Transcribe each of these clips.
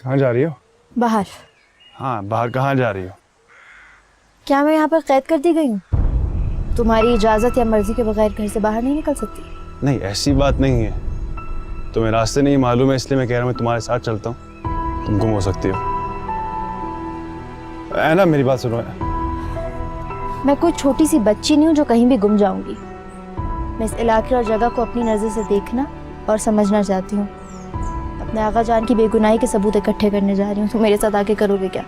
कहाँ जा रही हो? बाहर। हाँ, बाहर कहाँ जा रही हो? क्या मैं यहाँ पर कैद कर दी गई हूँ? तुम्हारी इजाज़त या मर्जी के बगैर घर से बाहर नहीं निकल सकती। नहीं, ऐसी बात नहीं है। तुम्हें रास्ते नहीं मालूम है, इसलिए मैं कह रहा हूँ मैं तुम्हारे साथ चलता हूँ, तुम गुम हो सकती हो। है ना, मेरी बात सुनो। मैं कोई छोटी सी बच्ची नहीं हूँ जो कहीं भी गुम जाऊंगी। मैं इस इलाके और जगह को अपनी नज़र से देखना और समझना चाहती हूँ। अपने आगा जान की बेगुनाही के सबूत इकट्ठे करने जा रही हूँ। तो मेरे साथ आके करोगे क्या?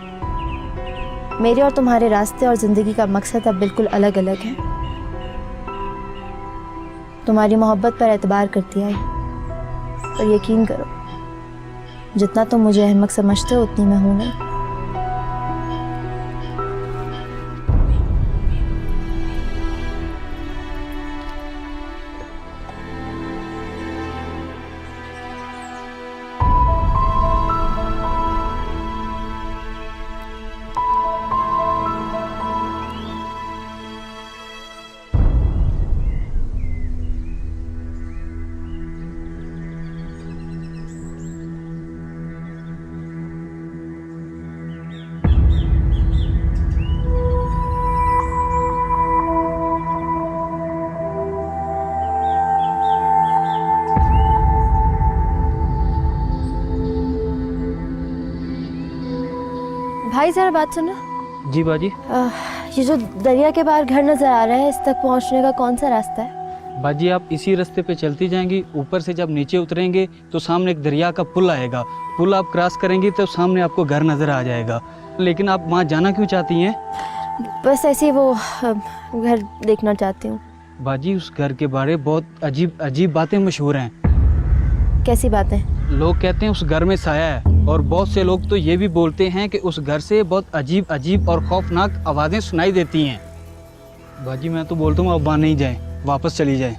मेरे और तुम्हारे रास्ते और जिंदगी का मकसद अब बिल्कुल अलग अलग है। तुम्हारी मोहब्बत पर एतबार करती आई, और यकीन करो, जितना तुम मुझे अहमक समझते हो उतनी मैं हूं नहीं। भाई जरा बात सुनो। जी बाजी। ये जो दरिया के पार घर नजर आ रहा है, इस तक पहुंचने का कौन सा रास्ता है? बाजी आप इसी रास्ते पे चलती जाएंगी, ऊपर से जब नीचे उतरेंगे तो सामने एक दरिया का पुल आएगा। पुल आप क्रॉस करेंगी तो सामने आपको घर नजर आ जाएगा। लेकिन आप वहाँ जाना क्यों चाहती हैं? बस ऐसे ही वो घर देखना चाहती हूँ। बाजी उस घर के बारे बहुत अजीब अजीब बातें मशहूर हैं। कैसी बातें? लोग कहते हैं उस घर में साया है, और बहुत से लोग तो ये भी बोलते हैं कि उस घर से बहुत अजीब अजीब और खौफनाक आवाज़ें सुनाई देती हैं। बाजी मैं तो बोलता हूँ आप वहाँ नहीं जाएं, वापस चली जाएं।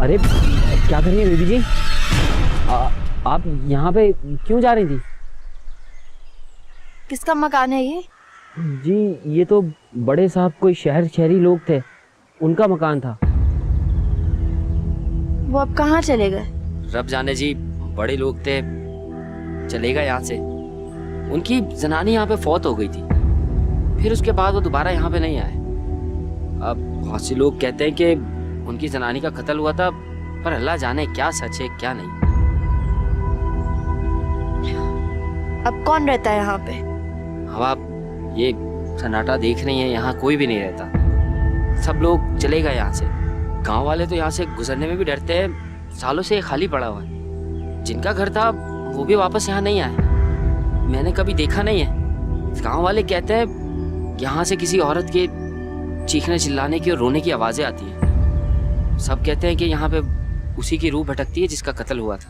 अरे क्या कर रही है बेबी जी? आप यहाँ पे क्यों जा रही थी? किसका मकान है ये? जी ये तो बड़े साहब कोई शहरी लोग थे, उनका मकान था। वो अब कहाँ चले गए? रब जाने जी, बड़े लोग थे, चलेगा यहाँ से। उनकी जनानी यहाँ पे फौत हो गई थी, फिर उसके बाद वो दोबारा यहाँ पे नहीं आए। अब बहुत से लोग कहते हैं कि उनकी जनानी का कत्ल हुआ था, पर अल्लाह जाने क्या सच है क्या नहीं। अब कौन रहता है यहाँ पे? अब आप ये सन्नाटा देख रही हैं, यहाँ कोई भी नहीं रहता, सब लोग चले गए यहाँ से। गांव वाले तो यहाँ से गुजरने में भी डरते हैं, सालों से ये खाली पड़ा हुआ है। जिनका घर था वो भी वापस यहाँ नहीं आए, मैंने कभी देखा नहीं है। गांव वाले कहते हैं यहाँ से किसी औरत के चीखने चिल्लाने की और रोने की आवाज़ें आती हैं। सब कहते हैं कि यहाँ पे उसी की रूह भटकती है जिसका कत्ल हुआ था।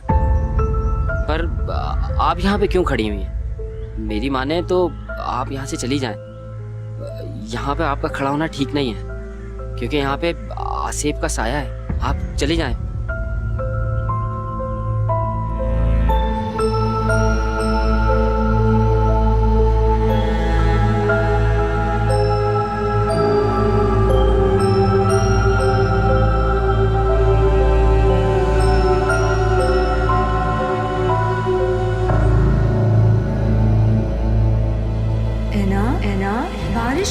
पर आप यहाँ पे क्यों खड़ी हुई हैं? मेरी माने तो आप यहाँ से चली जाएं। यहाँ पे आपका खड़ा होना ठीक नहीं है, क्योंकि यहाँ पे आसेब का साया है। आप चली जाएं।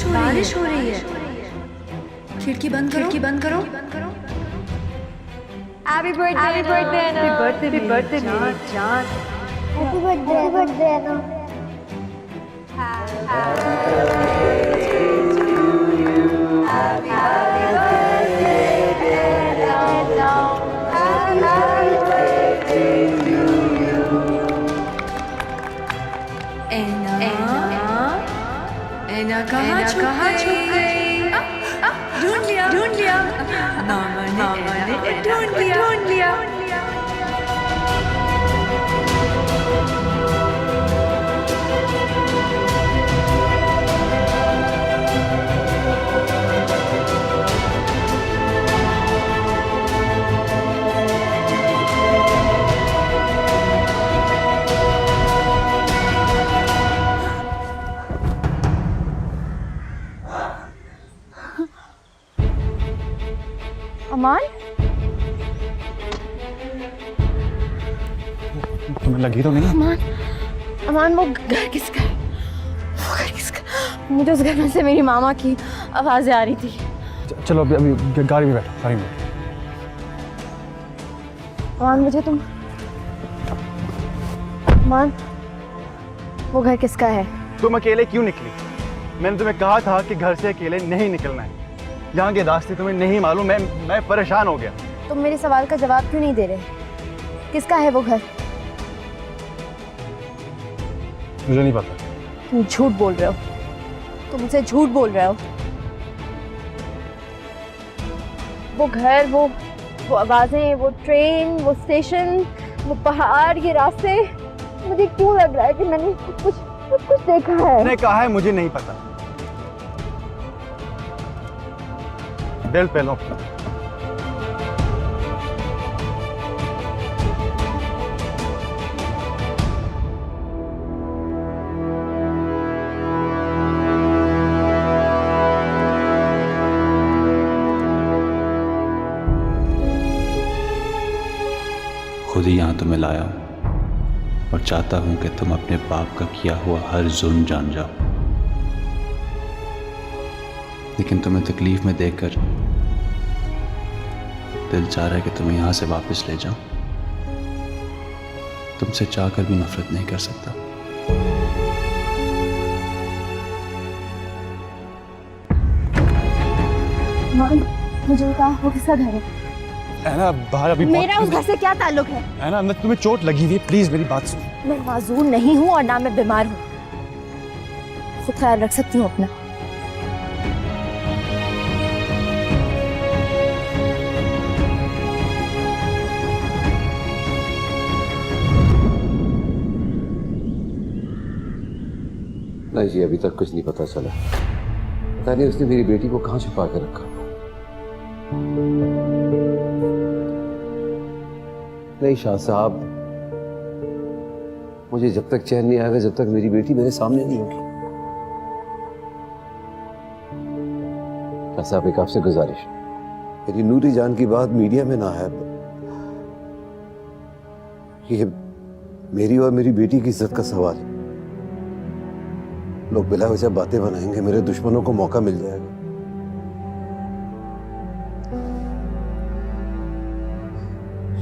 बारिश हो रही है। खिड़की बंद करो। हैप्पी बर्थडे मेरी जान। हैप्पी बर्थडे ना। ऐना कहाँ छुप गई? ढूंढ लिया। मामा ने ढूंढ लिया। अमान, तुम्हें लगी तो नहीं? अमान वो घर किसका है? मुझे उस घर में से मेरी मामा की आवाजें आ रही थी। चलो अभी गाड़ी में बैठो, गाड़ी में। अमान मुझे तुम, अमान वो घर किसका है? तुम अकेले क्यों निकली? मैंने तुम्हें कहा था कि घर से अकेले नहीं निकलना है। यहाँ के रास्ते तुम्हें नहीं मालूम, मैं परेशान हो गया। तुम मेरे सवाल का जवाब क्यों नहीं दे रहे? किसका है वो घर? मुझे नहीं पता। तुम झूठ बोल रहे हो, तुम मुझसे झूठ बोल रहे हो। वो घर, वो आवाजें, वो ट्रेन, वो स्टेशन, वो पहाड़, ये रास्ते, मुझे क्यों लग रहा है कि मैंने कुछ देखा है। मैंने कहा है मुझे नहीं पता। बेल्ट पहनो। खुद ही यहाँ तुम्हें लाया हूँ और चाहता हूँ कि तुम अपने बाप का किया हुआ हर जुल्म जान जाओ, लेकिन तुम्हें तकलीफ में देखकर दिल चाह रहा है कि तुम्हें यहाँ से वापस ले जाऊं। तुमसे चाहकर भी नफरत नहीं कर सकता। मुझे बता वो किसका घर है? ऐना बाहर अभी मेरा उस घर से क्या ताल्लुक है? ऐना अंदर तुम्हें चोट लगी हुई है, प्लीज मेरी बात सुनो। मैं माजूर नहीं हूँ और ना मैं बीमार हूँ, खुद ख्याल रख सकती हूँ अपना। नहीं जी, अभी तक कुछ नहीं पता चला। पता नहीं उसने मेरी बेटी को कहाँ छुपा कर रखा। नहीं शाह साहब, मुझे जब तक चैन नहीं आएगा, जब तक मेरी बेटी मेरे सामने नहीं होगी। साहब, एक आपसे गुजारिश, मेरी नूरी जान की बात मीडिया में ना है। ये मेरी और मेरी बेटी की इज्जत का सवाल है। लोग बिला वजह बातें बनाएंगे, मेरे दुश्मनों को मौका मिल जाएगा।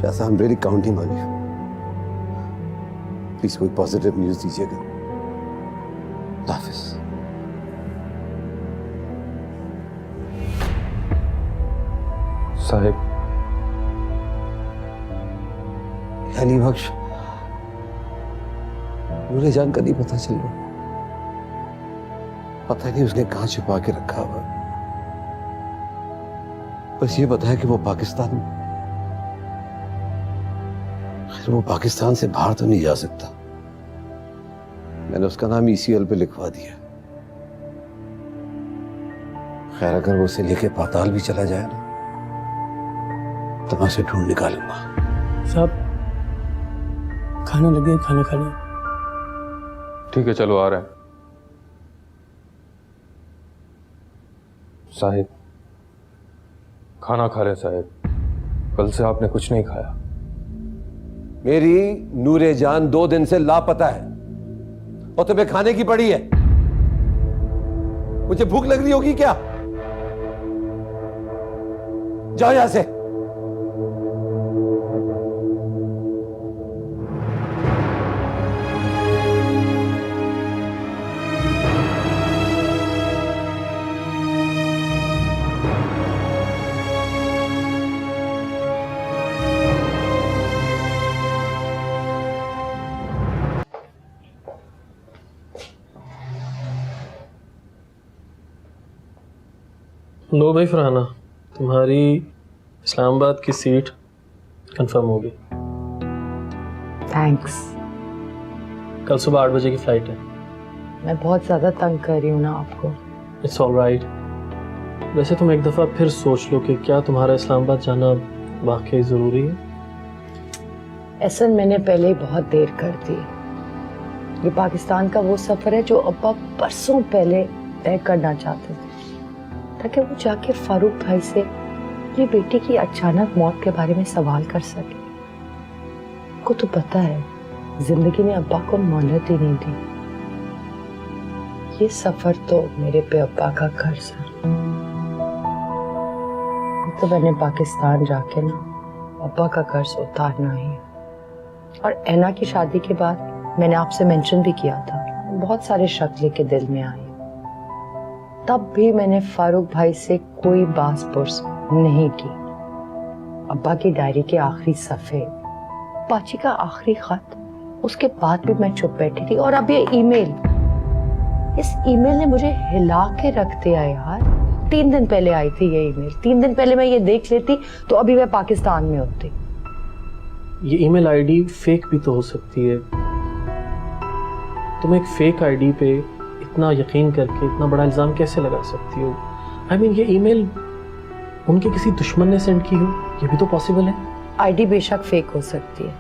शाह साहब, I am really counting on you. Please कोई पॉजिटिव न्यूज दीजिएगा। हाफिज। साहिब, अली बख्श, मुझे जान का नहीं पता चल रहा। पता नहीं उसने कहां छुपा के रखा हुआ। बस ये पता है कि वो पाकिस्तान में, वो पाकिस्तान से बाहर तो नहीं जा सकता। मैंने उसका नाम ECL पे लिखवा दिया। खैर, अगर वो उसे लेके पाताल भी चला जाए ना, तो मैं उसे ढूंढ निकालूंगा। साहब, खाना लगे, खाना खा लें। ठीक है, चलो आ रहे हैं। साहिब, खाना खा रहे हैं साहिब। कल से आपने कुछ नहीं खाया। मेरी नूरे जान 2 दिन से लापता है और तुम्हें खाने की पड़ी है। मुझे भूख लग रही होगी क्या? जाओ यहां से। लो भाई फरहाना, तुम्हारी इस्लामाबाद की सीट कंफर्म होगी। थैंक्स। कल सुबह 8 बजे की फ्लाइट है। मैं बहुत ज़्यादा तंग कर रही हूँ ना आपको। It's all right. वैसे तुम एक दफ़ा फिर सोच लो कि क्या तुम्हारा इस्लामाबाद जाना वाकई ज़रूरी है। ऐसा मैंने पहले ही बहुत देर कर दी। ये पाकिस्तान का वो सफ़र है जो अब्बा बरसों पहले तय करना चाहते थे, ताकि वो जाके फारूक भाई से अपनी बेटी की अचानक मौत के बारे में सवाल कर सके। को तो पता है, जिंदगी ने अब्बा को मोहलत ही नहीं दी। ये सफर तो मेरे पे अब्बा का कर्ज है। तो मैंने पाकिस्तान जाके ना अब्बा का कर्ज उतारना ही है। और ऐना की शादी के बाद मैंने आपसे मेंशन भी किया था, बहुत सारे शक लेके दिल में आए। तब भी मैंने फारूक भाई से कोई बात पुर्स नहीं की। अब्बा की डायरी के आखिरी सफे, पाची का आखिरी खत, उसके बाद भी मैं चुप बैठी थी। और अब ये ईमेल, इस ईमेल ने मुझे हिला के रख दिया यार। 3 दिन पहले आई थी ये ईमेल। 3 दिन पहले मैं ये देख लेती तो अभी मैं पाकिस्तान में होती। ये ईमेल आईडी फेक भी तो हो सकती है। तुम एक फेक आईडी पे इतना यकीन करके इतना बड़ा इल्ज़ाम कैसे लगा सकती हो? आई मीन, ये ईमेल उनके किसी दुश्मन ने सेंड की हो, ये भी तो पॉसिबल है। आईडी बेशक फेक हो सकती है,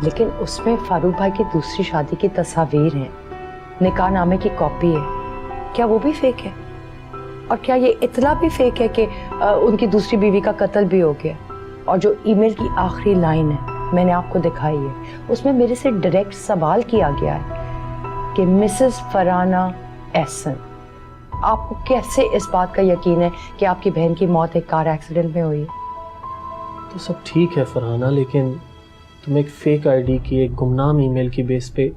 लेकिन उसमें फारूक भाई की दूसरी शादी की तस्वीर हैं, निकाहनामे की कॉपी है। क्या वो भी फेक है? और क्या ये इतला भी फेक है कि उनकी दूसरी बीवी का कत्ल भी हो गया? और जो ईमेल की आखिरी लाइन है, मैंने आपको दिखाई है, उसमें मेरे से डायरेक्ट सवाल किया गया है कि मिसेस फरहाना एहसन, आपको कैसे इस बात का यकीन है कि आपकी बहन की मौत एक कार एक्सीडेंट में हुई? तो सब ठीक है फरहाना, लेकिन तुम एक फेक आईडी की, एक गुमनाम ईमेल की बेस पे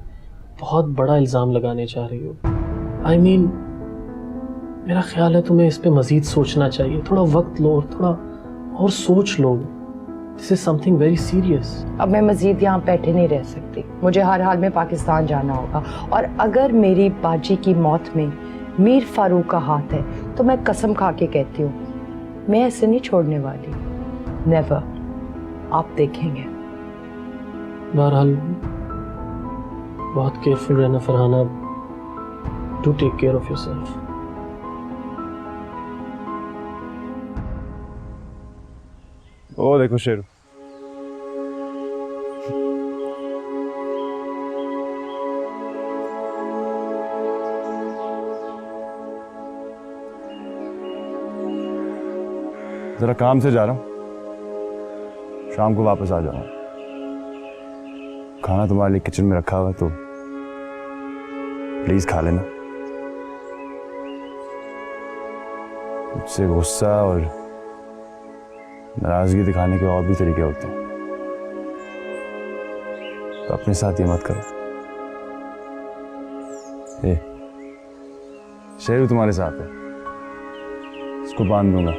बहुत बड़ा इल्ज़ाम लगाने चाह रही हो। आई मीन, मेरा ख्याल है तुम्हें इस पे मज़ीद सोचना चाहिए। थोड़ा वक्त लो और थोड़ा और सोच लो। This is something very serious. अब मैं मजीद यहाँ बैठे नहीं रह सकती। मुझे हर हाल में पाकिस्तान जाना होगा। और अगर मेरी बाजी की मौत में मीर फारूक का हाथ है तो मैं कसम खा के कहती हूँ, मैं ऐसे नहीं छोड़ने वाली। नेवर। आप देखेंगे। बहरहाल बहुत केयरफुल रहना Farhana. Do take care of yourself. ओ देखो शेरू, जरा काम से जा रहा हूँ, शाम को वापस आ जाऊंगा। खाना तुम्हारे लिए किचन में रखा हुआ है, तो प्लीज खा लेना। मुझसे गुस्सा और नाराजगी दिखाने के और भी तरीके होते हैं, तो अपने साथ ये मत करो। ए, शेरू तुम्हारे साथ है, इसको बांध दूंगा।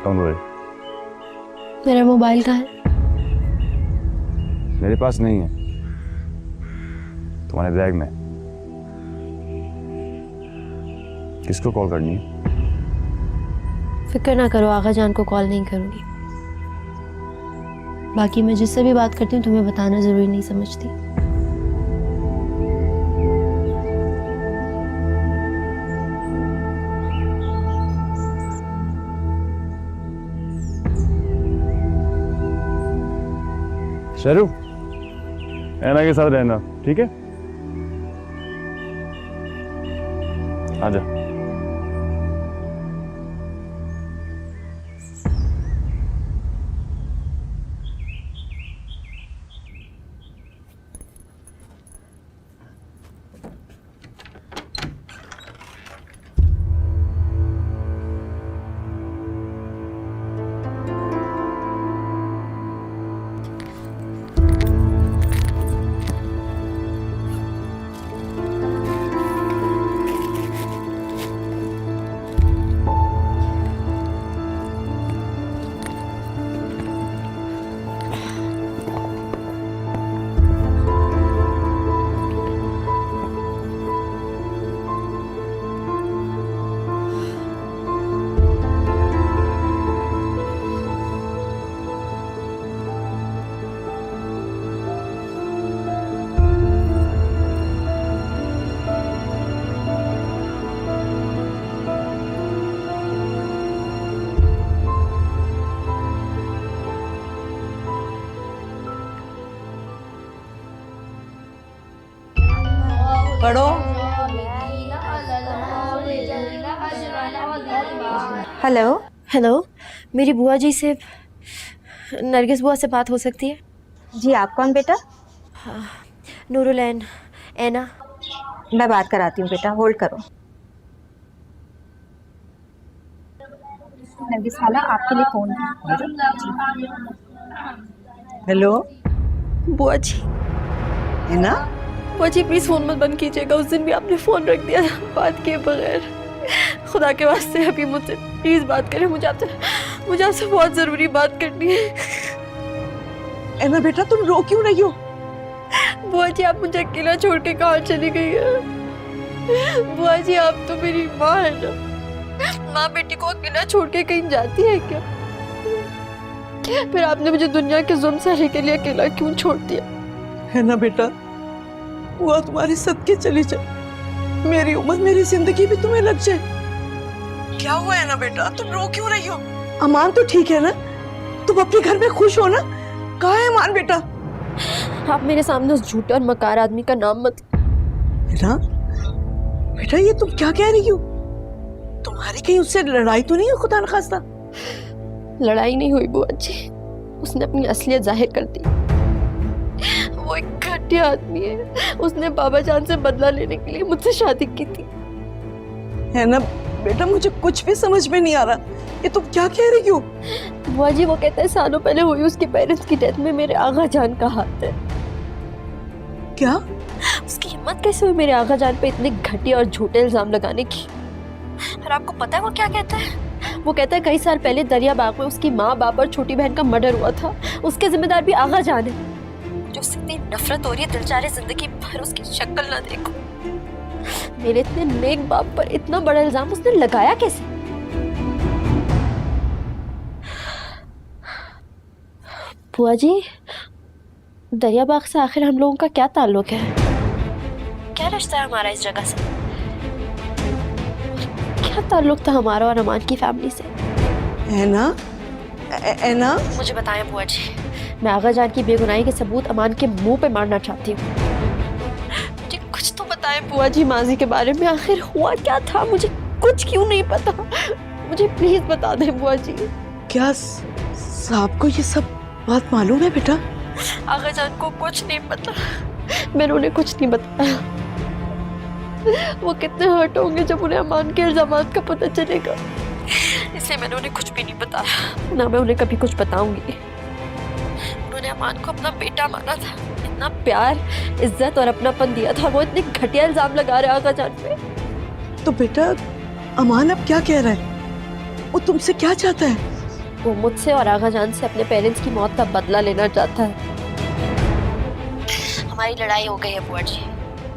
Don't worry। मेरा मोबाइल कहाँ है? मेरे पास नहीं है, तुम्हारे बैग में। किसको कॉल करनी है? फिक्र ना करो, आगा जान को कॉल नहीं करूंगी। बाकी मैं जिससे भी बात करती हूँ तुम्हें बताना जरूरी नहीं समझती। शेरू, ऐना के साथ रहना, ठीक है? आजा। पढ़ो। हेलो हेलो, मेरी बुआ जी से, नरगिस बुआ से बात हो सकती है? जी, आप कौन बेटा? नूरुलैन, ऐना। मैं बात कराती हूँ बेटा, होल्ड करो। नरगिस खाला, आपके लिए फोन है। हेलो बुआ जी। है ना? बुआ जी प्लीज फोन मत बंद कीजिएगा, उस दिन भी आपने फोन रख दिया बात किए बगैर। खुदा के वास्ते अभी मुझसे प्लीज बात करें, मुझे आपसे बहुत जरूरी बात करनी है। ऐना बेटा, तुम रो क्यों रही हो? बुआ जी आप मुझे अकेला छोड़ के कहाँ चली गई है? बुआ जी आप तो मेरी माँ है ना, माँ बेटी को अकेला छोड़ के कहीं जाती है क्या? फिर आपने मुझे दुनिया के जुल्म सहने के लिए अकेला क्यों छोड़ दिया? है ना बेटा, वो तुम्हारे सदके चली जाए, मेरी उम्र मेरी जिंदगी भी तुम्हें लग जाए। क्या हुआ है ना बेटा, तुम रो क्यों रही हो? अमान तो ठीक है ना? तुम अपने घर में खुश हो ना? कहाँ है अमान बेटा? आप मेरे सामने उस झूठे और मकार आदमी का नाम मत। बेटा बेटा, ये तुम क्या कह रही हो? तुम्हारी कहीं उससे लड़ाई तो नहीं है खुदा न खास्ता? लड़ाई नहीं हुई बुआ जी, उसने अपनी असलियत जाहिर कर दी। वो एक घटिया आदमी है, उसने बाबा जान से बदला लेने के लिए मुझसे शादी की थी। है ना बेटा, मुझे कुछ भी समझ में नहीं आ रहा, ये तुम क्या कह रही हो? बुआ जी वो कहता है सालों पहले हुई उसके पेरेंट्स की डेथ में मेरे आगा जान का हाथ है। क्या? उसकी हिम्मत कैसे हुई मेरे आगा जान पे इतने घटिया और झूठे इल्जाम लगाने की? और आपको पता है वो क्या कहता है? वो कहता है कई साल पहले दरिया बाग में उसकी माँ, बाप और छोटी बहन का मर्डर हुआ था, उसके जिम्मेदार भी आगा जान है। जो उससे इतनी नफरत हो रही है, दिल चाह रही जिंदगी भर उसकी शक्ल ना देखो। मेरे इतने नेक बाप पर इतना बड़ा इल्जाम उसने लगाया कैसे? बुआ जी, दरियाबाग से आखिर हम लोगों का क्या ताल्लुक है? क्या रिश्ता है हमारा इस जगह से? क्या ताल्लुक था हमारा और अमान की फैमिली से? ऐना, ऐना, मुझे बताएं बुआ जी, मैं आगा जान की बेगुनाही के सबूत अमान के मुंह पे मारना चाहती हूँ। मुझे कुछ तो बताएं बुआ जी माजी के बारे में, आखिर हुआ क्या था? मुझे कुछ क्यों नहीं पता, मुझे प्लीज बता दें बुआ जी। क्या साहब को ये सब बात मालूम है बेटा? आगा जान को कुछ नहीं पता, मैंने उन्हें कुछ नहीं बताया। वो कितने हर्ट होंगे जब उन्हें अमान के इल्जामात का पता चलेगा, इसलिए मैंने उन्हें कुछ भी नहीं बताया, ना मैं उन्हें कभी कुछ बताऊंगी। उन्होंने अमान को अपना बेटा माना था, इतना प्यार, इज्जत और अपनापन दिया था, वो इतने घटिया इल्जाम लगा रहे आगा जान पे। तो बेटा अमान अब क्या कह रहा है? वो तुमसे क्या चाहता है? वो मुझसे और आगा जान से अपने पेरेंट्स की मौत का बदला लेना चाहता है। हमारी लड़ाई हो गई है बुआ जी।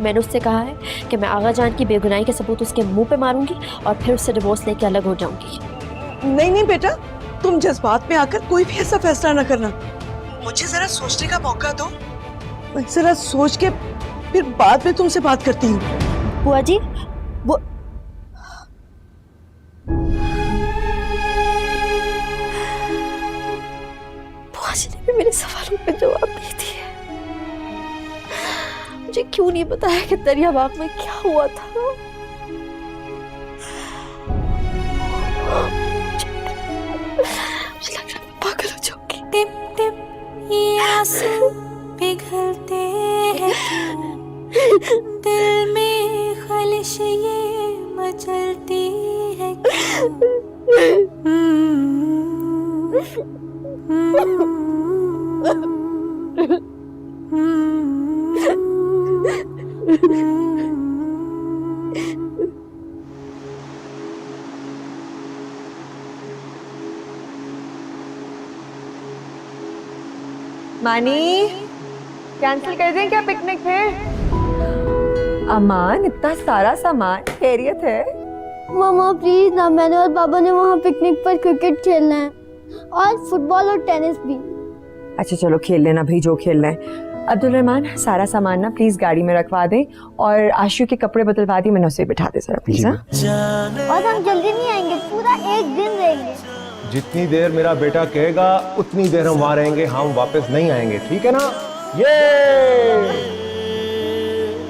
मैंने उससे कहा है कि मैं आगा जान की बेगुनाही के सबूत उसके मुंह पे मारूंगी और फिर उससे डिवोर्स लेके अलग हो जाऊंगी। नहीं नहीं बेटा, तुम जज्बात में आकर कोई भी ऐसा फैसला ना करना। मुझे जरा सोचने का मौका दो, जरा सोच के फिर बाद में तुमसे बात करती हूँ। बुआ जी वो बुआ जी ने भी मेरे सवालों पे जवाब नहीं दिए। मुझे क्यों नहीं बताया कि दरियाबाग में क्या हुआ था? मुझे लग रहा है मैं पागल हो जाऊंगी। टिप टिप ये आंसू पिघलते हैं क्यों? दिल में खलिश ये मचलती है क्यों? मानी कैंसिल कर दें क्या पिकनिक फिर? अमान इतना सारा सामान, खैरियत है? मामा प्लीज ना, मैंने और पापा ने वहाँ पिकनिक पर क्रिकेट खेलना है और फुटबॉल और टेनिस भी। अच्छा चलो खेल लेना भाई, जो खेलना है। अब्दुल रहमान सारा सामान ना प्लीज गाड़ी में रखवा दें और आशु के कपड़े बदलवा दी, मैंने उसे बिठा दे जरा प्लीज। हाँ और हम जल्दी नहीं आएंगे, पूरा एक दिन रहेंगे। जितनी देर मेरा बेटा कहेगा उतनी देर हम वहां रहेंगे, हम वापस नहीं आएंगे, ठीक है ना?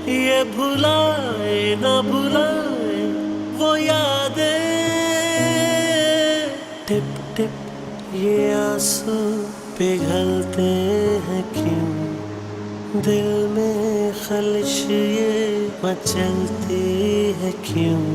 ये भुलाए ना भुलाए वो यादें, टिप टिप ये आंसू पिघलते हैं क्यों? दिल में खलिश ये मचलती है क्यों?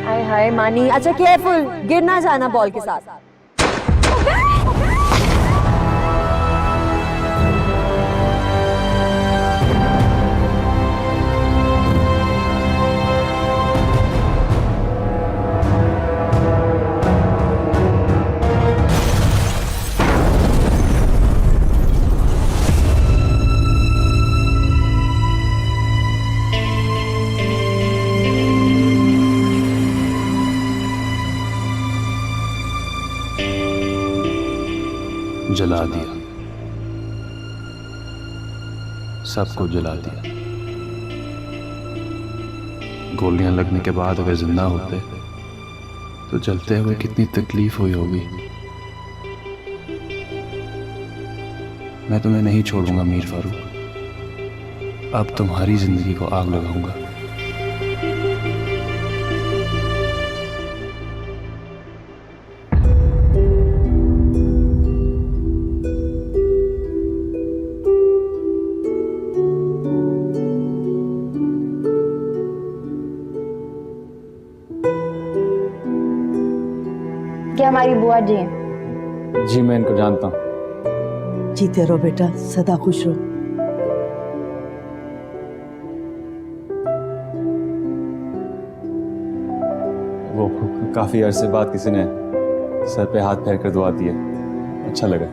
हाय हाय मानी, अच्छा केयरफुल, गिर ना जाना बॉल के साथ। जला दिया, सबको जला दिया। गोलियां लगने के बाद अगर जिंदा होते तो जलते हुए कितनी तकलीफ हुई होगी। मैं तुम्हें नहीं छोड़ूंगा मीर फारूक, अब तुम्हारी जिंदगी को आग लगाऊंगा। क्या हमारी बुआ जी? जी मैं इनको जानता हूँ। जीते रहो बेटा, सदा खुश रहो। वो काफ़ी अरसे बाद किसी ने सर पे हाथ फेर कर दुआ दी है, अच्छा लगा।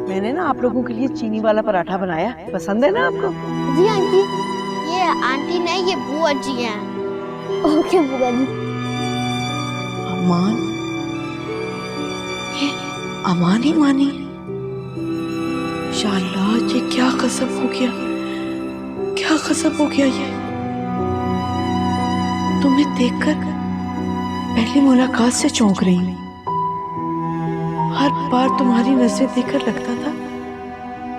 मैंने ना आप लोगों के लिए चीनी वाला पराठा बनाया, पसंद है ना आपको? जी आंटी, ये आंटी नहीं, ये बुआ जी हैं। ओके बुआ जी। अमान, ये अमान ही मानी। शाल्लाह, ये क्या कसम हो गया, क्या कसम हो गया ये। तुम्हें देखकर पहली मुलाकात से चौंक रही हूँ। हर बार तुम्हारी नजरें देखकर लगता था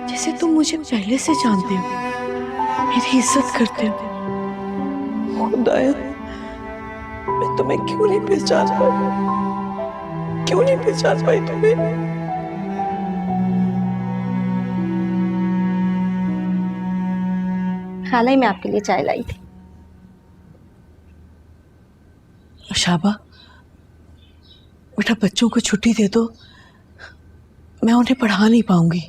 जैसे तुम मुझे पहले से जानते हो, मेरी इज्जत करते हो। खुदाया, मैं तुम्हें क्यों नहीं पहचान पाई, क्यों नहीं पहचान पाई तुम्हें? खाला ही मैं आपके लिए चाय लाई थी। शाबा, बेटा बच्चों को छुट्टी दे दो, मैं उन्हें पढ़ा नहीं पाऊंगी।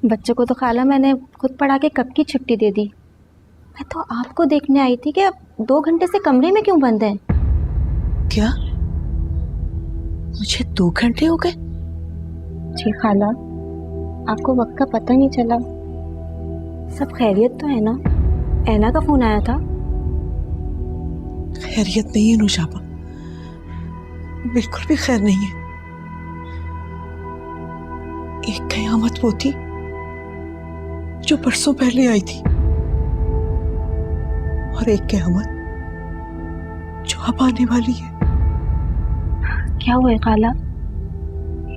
बच्चों को तो खाला मैंने खुद पढ़ा के कब की छुट्टी दे दी। मैं तो आपको देखने आई थी कि आप 2 घंटे से कमरे में क्यों बंद हैं? क्या मुझे 2 घंटे हो गए? जी खाला, आपको वक्त का पता नहीं चला। सब खैरियत तो है ना? ऐना का फोन आया था। खैरियत नहीं है नुशाबा, बिल्कुल भी खैर नहीं है। एक कयामत वो थी जो परसों पहले आई थी, और एक कयामत जो अब आने वाली है। क्या हुआ है खाला,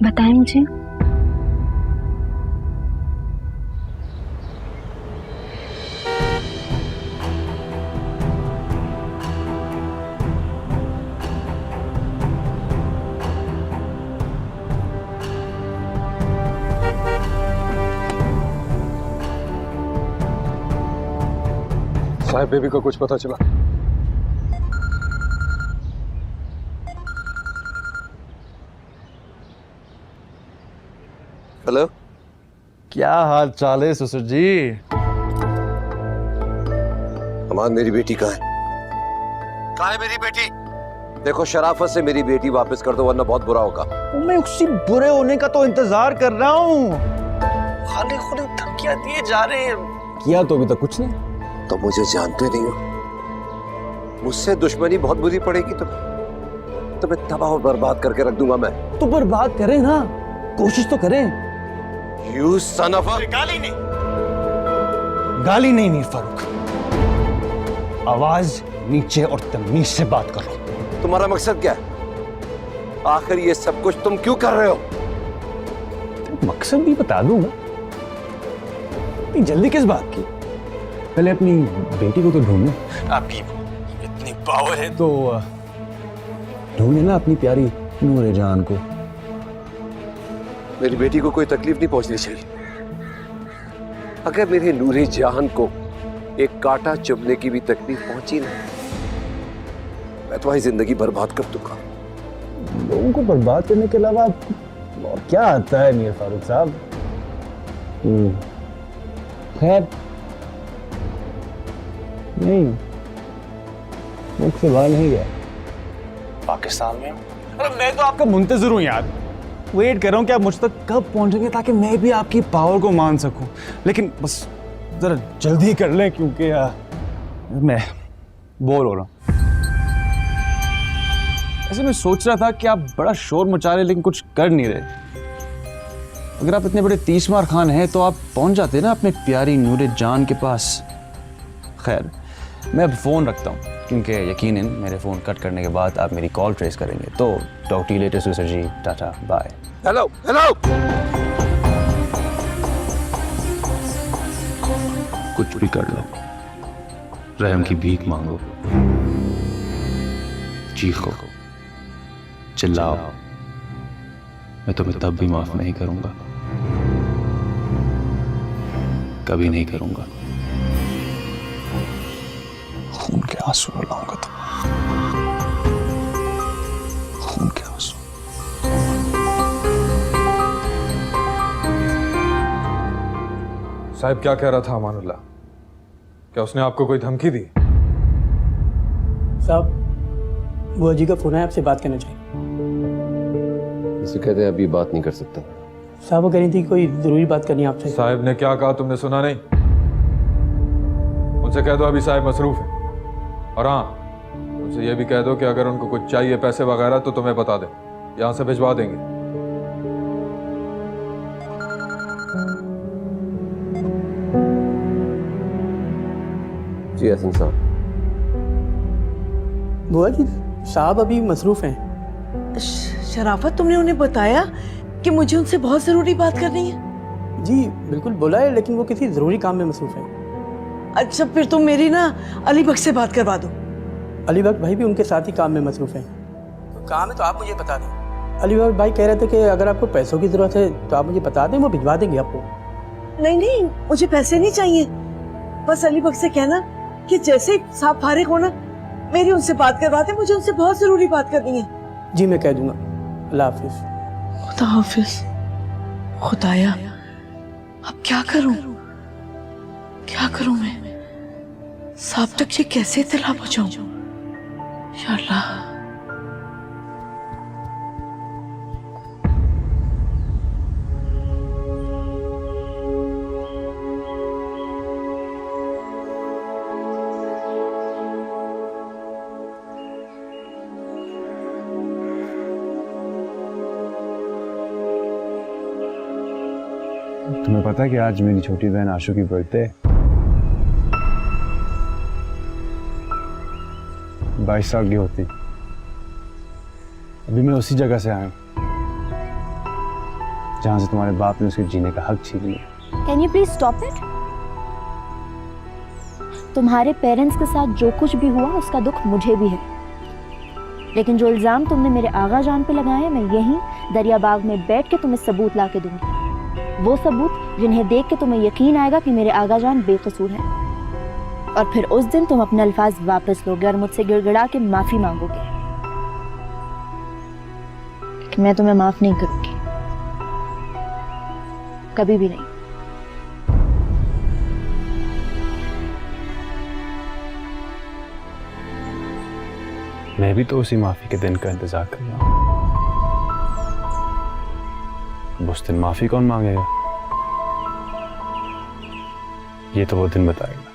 बताएं मुझे। साहिब बेबी को कुछ पता चला? हेलो, क्या हाल चाल है ससुर जी? अमान, मेरी बेटी कहाँ है? कहाँ है मेरी बेटी? देखो, शराफत से मेरी बेटी वापस कर दो वरना बहुत बुरा होगा। मैं उसी बुरे होने का तो इंतजार कर रहा हूँ। खाली खुली धमकियां दिए जा रहे हैं। किया तो अभी तक कुछ नहीं। तो मुझे जानते नहीं हो, मुझसे दुश्मनी बहुत बुरी पड़ेगी तो मैं तबाह और बर्बाद करके रख दूंगा। मैं तो बर्बाद करें ना, कोशिश तो करें। यू सन ऑफ गाली नहीं, गाली नहीं मीर फारूक, आवाज नीचे और तमीज से बात करो। तुम्हारा मकसद क्या है? आखिर ये सब कुछ तुम क्यों कर रहे हो? मकसद भी बता दूंगा। इतनी जल्दी किस बात की? पहले अपनी बेटी को तो ढूंढो। आपकी इतनी पावर है तो ढूंढे ना अपनी प्यारी नूरे जान को। मेरी बेटी को कोई तकलीफ नहीं पहुंचनी चाहिए। अगर मेरे नूरे जान को एक कांटा चुभने की भी तकलीफ पहुंची ना, मैं तुम्हारी जिंदगी बर्बाद कर दूंगा। लोगों को बर्बाद करने के अलावा और क्या आता है मीर फारूक साहब? खैर नहीं, मुख से बाहर नहीं गया। पाकिस्तान में अरे मैं तो आपका मुंतजर हूँ यार। वेट कर रहा हूँ कि आप मुझ तक कब पहुंचेंगे ताकि मैं भी आपकी पावर को मान सकूं। लेकिन बस जरा जल्दी कर लें क्योंकि मैं बोर हो रहा हूँ। ऐसे मैं सोच रहा था कि आप बड़ा शोर मचा रहे लेकिन कुछ कर नहीं रहे। अगर आप इतने बड़े तीसमार खान हैं तो आप पहुंच जाते ना अपने प्यारी नूरे जान के पास। खैर, मैं अब फ़ोन रखता हूँ क्योंकि यकीनन मेरे फ़ोन कट करने के बाद आप मेरी कॉल ट्रेस करेंगे। तो टॉक टू यू लेटर सुसर जी, टाटा बाय। हेलो हेलो, कुछ भी कर लो, रहम की भीख मांगो, चीखो, चिल्लाओ, मैं तुम्हें तब भी माफ नहीं करूंगा, कभी नहीं करूंगा। खून के आंसू रुलाऊंगा खून के आंसू। साहिब क्या कह रहा था अमानुल्लाह? क्या उसने आपको कोई धमकी दी? साहब, बुआ जी का फ़ोन है, आपसे बात करना चाहिए। इसे कहते हैं अभी बात नहीं कर सकता। साहब वो कह रही थी कोई ज़रूरी बात करनी है आपसे। साहब ने क्या कहा तुमने सुना नहीं? उनसे कह दो अभी साहब मसरूफ है। और हाँ, उनसे ये भी कह दो कि अगर उनको कुछ चाहिए पैसे वगैरह तो तुम्हें बता दें, यहाँ से भिजवा देंगे। जी हसन साहब। बुआ जी साहब अभी मसरूफ़ हैं। शराफत, तुमने उन्हें बताया कि मुझे उनसे बहुत ज़रूरी बात करनी है? जी बिल्कुल बोला है, लेकिन वो किसी ज़रूरी काम में मसरूफ़ हैं। अच्छा फिर तुम मेरी ना अली बख्श से बात करवा दो। अली बख्श भाई भी उनके साथ ही काम में मसरूफ़ हैं। तो काम है तो आप मुझे बता दें। अली बख्श भाई कह रहे थे कि अगर आपको पैसों की ज़रूरत है तो आप मुझे बता दें, वो भिजवा देंगे आपको। नहीं नहीं, मुझे पैसे नहीं चाहिए। बस अली बख्श से कहना कि जैसे साहब फारिग हो ना, मेरी उनसे बात करवा दें, मुझे उनसे बहुत ज़रूरी बात करनी है। जी मैं कह दूंगा। अल्लाह हाफिज़। खुदा हाफिज़। खुदाया अब क्या करूं? क्या करूं मैं? साहब तक ये कैसे इत्तला पहुंचाऊं? या अल्लाह। तुम्हें पता है कि आज मेरी छोटी बहन आशु की बर्थडे है। 22 साल की होती। अभी मैं उसी जगह से आया हूँ जहां से तुम्हारे बाप ने उसके जीने का हक छीन लिया। Can you please stop it? तुम्हारे पेरेंट्स के साथ जो कुछ भी हुआ उसका दुख मुझे भी है, लेकिन जो इल्ज़ाम तुमने मेरे आगा जान पे लगाए, मैं यहीं दरियाबाग में बैठ के तुम्हें सबूत ला के दूंगी। वो सबूत जिन्हें देख के तुम्हें यकीन आएगा कि मेरे आगा जान बेकसूर हैं। और फिर उस दिन तुम अपने अल्फाज वापस लोगे और मुझसे गिड़गिड़ा के माफ़ी मांगोगे। लेकिन मैं तुम्हें माफ़ नहीं करूंगी, कभी भी नहीं। मैं भी तो उसी माफ़ी के दिन का इंतज़ार कर रहा हूँ। उस दिन माफ़ी कौन मांगेगा, ये तो वो दिन बताएगा।